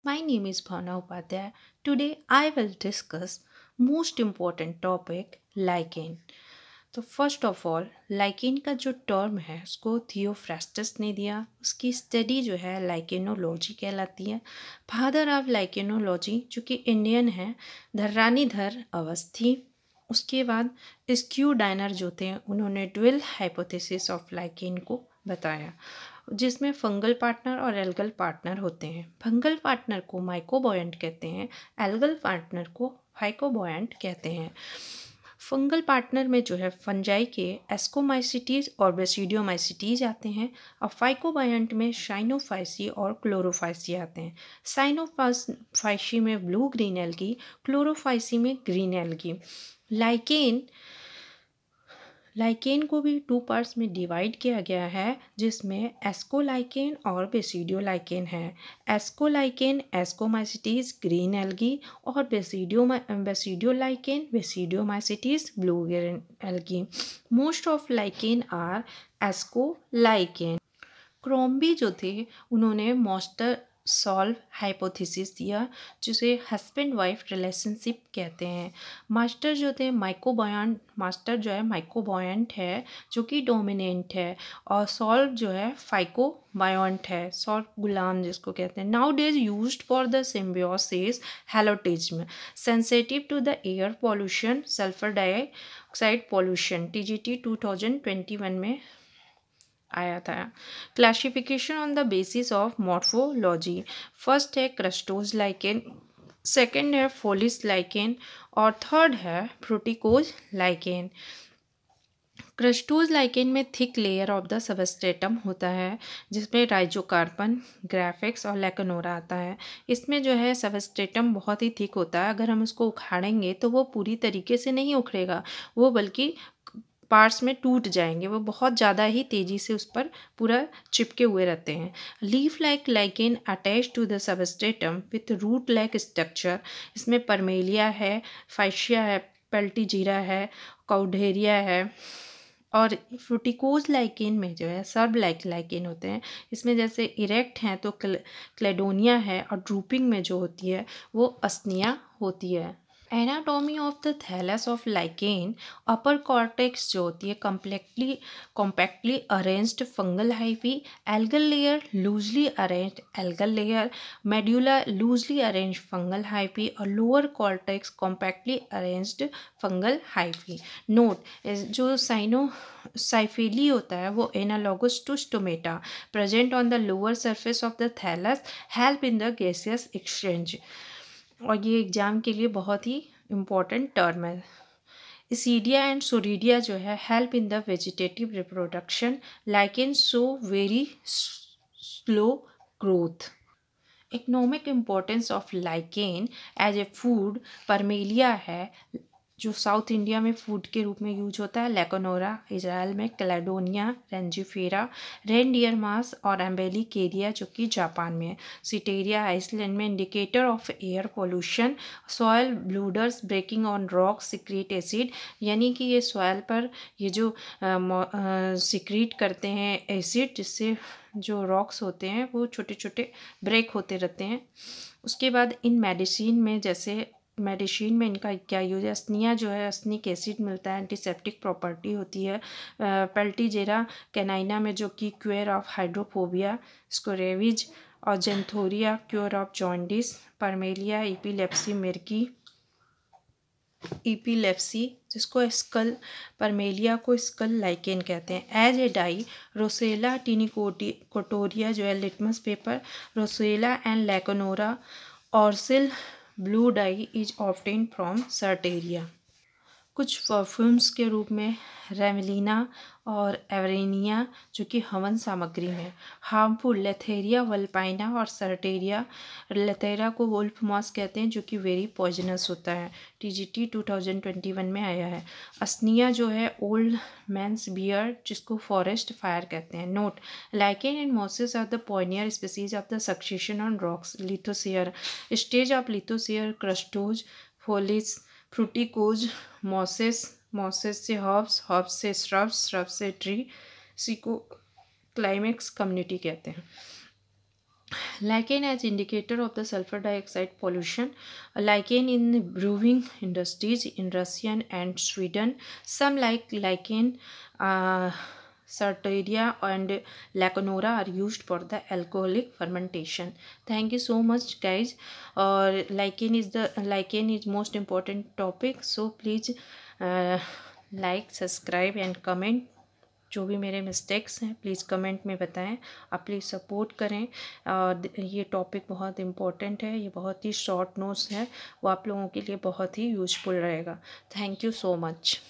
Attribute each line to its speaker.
Speaker 1: My name is Bhavna Upadhyay. Today I will discuss most important topic lichen. तो first of all lichen का जो term है उसको Theophrastus ने दिया। उसकी स्टडी जो है लाइकेनोलॉजी कहलाती है। फादर ऑफ लाइकेनोलॉजी जो कि इंडियन है धर्रानीधर अवस्थी। उसके बाद स्क्यू डाइनर जो थे उन्होंने ड्वेल हाइपोथेसिस ऑफ लाइकेन को बताया, जिसमें फंगल पार्टनर और एल्गल पार्टनर होते हैं। फंगल पार्टनर को माइकोबोयंट कहते हैं, एल्गल पार्टनर को फाइकोबोयंट कहते हैं। फंगल पार्टनर में जो है फंजाई के एस्कोमाइसिटीज और बेसिडियोमाइसिटीज आते हैं और फाइकोबायंट में शाइनोफाइसी और क्लोरोफाइसी आते हैं। साइनोफाइसी में ब्लू ग्रीन एल्गी, क्लोरोफाइसी में ग्रीन एल्गी। लाइकेन को भी 2 पार्ट्स में डिवाइड किया गया है, जिसमें एस्कोलाइकेन और बेसिडियोलाइकेन है। एस्कोलाइकेन एस्कोमाइसिटीज ग्रीन एल्गी और basidiolichen basidiomycetes blue green algae. Most of lichen are ascolichen. Crombie जो थे उन्होंने मास्टर सॉल्व हाइपोथेसिस दिया, जिसे हस्बैंड वाइफ रिलेशनशिप कहते हैं। मास्टर जो थे मास्टर जो है माइकोबॉयंट है जो कि डोमिनेंट है, और सॉल्व जो है फाइकोबायंट है, सॉल्व गुलाम जिसको कहते हैं। Nowadays used for the symbiosis helotism, sensitive to the air pollution, sulphur dioxide pollution. TGT 2021 में आया था। Classification on the basis of morphology. First है क्रस्टोज लाइकेन, सेकंड है फोलिस लाइकेन और थर्ड है फ्रूटिकोज लाइकेन। क्रस्टोज लाइकेन में thick layer of the substratum होता है, जिसमें राइजोकार्पन, ग्राफिक्स और लैकेनोरा आता है। इसमें जो है सबस्ट्रेटम बहुत ही थिक होता है। अगर हम उसको उखाड़ेंगे तो वो पूरी तरीके से नहीं उखड़ेगा, वो बल्कि पार्ट्स में टूट जाएंगे। वो बहुत ज़्यादा ही तेज़ी से उस पर पूरा चिपके हुए रहते हैं। Leaf like lichen attach to the substratum with root like structure. इसमें परमेलिया है, फाइशिया है, पेल्टीजीरा है, काउडेरिया है। और फ्रूटिकोज लाइकेन में जो है सर्ब लाइकेन होते हैं। इसमें जैसे इरेक्ट हैं तो क्लेडोनिया है, और ड्रूपिंग में जो होती है वो अस्निया होती है। Anatomy of the thallus of lichen. Upper cortex जो होती है compactly arranged fungal hyphae, algal layer loosely arranged algal layer, medulla loosely arranged fungal hyphae और lower cortex compactly arranged fungal hyphae. Note, जो cyphellae होता है वो analogous to stomata, present on the lower surface of the thallus, help in the gaseous exchange. और ये exam के लिए बहुत ही इम्पोर्टेंट टर्म है। इसीडिया एंड सोरिडिया जो है help in the vegetative reproduction, lichen so very slow growth. Economic importance of lichen as a food. Parmelia है जो साउथ इंडिया में फूड के रूप में यूज होता है। लैकोनोरा इजराइल में, क्लेडोनिया, रेंजिफेरा, रेनडियर मास और एम्बेलिकेरिया जो कि जापान में है। सिटेरिया आइसलैंड में। Indicator of air pollution, soil boulders breaking on rock secrete acid, यानी कि ये सॉयल पर ये जो सिक्रीट करते हैं एसिड, जिससे जो रॉक्स होते हैं वो छोटे छोटे ब्रेक होते रहते हैं। उसके बाद इन मेडिसिन में, जैसे मेडिसिन में इनका क्या यूज है। अस्निया जो है अस्निक एसिड मिलता है, एंटीसेप्टिक प्रॉपर्टी होती है। पेल्टीजेरा कैनाइना में जो कि क्योर ऑफ हाइड्रोफोबिया, स्कोरेविज और Xanthoria cure of jaundice. Parmelia epilepsy जिसको स्कल, परमेलिया को स्कल लाइकेन कहते हैं। As a dye, Roccella tinctoria जो है litmus paper, Roccella and Lecanora orchil blue dye is obtain from Cetraria. कुछ परफ्यूम्स के रूप में रेमेलिना और एवरेनिया जो कि हवन सामग्री में। हार्मफुल लेथेरिया वल्पाइना और सर्टेरिया। लेथेरिया को वुल्फ मॉस कहते हैं जो कि वेरी पॉइजनस होता है। TGT 2021 में आया है। अस्निया जो है ओल्ड मैंस बियर जिसको फॉरेस्ट फायर कहते हैं। Note, lichen and mosses are the pioneer species of the succession on rocks. Lithosere, stage of lithosere, crustose, foliose, fruticose, mosses से हर्ब्स, हर्ब्स से श्रब्स, श्रब्स से tree, सी को climax community कहते हैं। Lichen as indicator of the sulfur dioxide pollution. Lichen in brewing industries in Russia and Sweden. Some like lichen, Sartoria and Laconora are used for the alcoholic fermentation. Thank you so much, guys. Or lichen is most important topic. So please like, subscribe and comment. जो भी मेरे mistakes हैं please comment में बताएं। आप please support करें। और ये टॉपिक बहुत इम्पोर्टेंट है, ये बहुत ही शॉर्ट नोट्स है, वो आप लोगों के लिए बहुत ही यूज़फुल रहेगा। Thank you so much.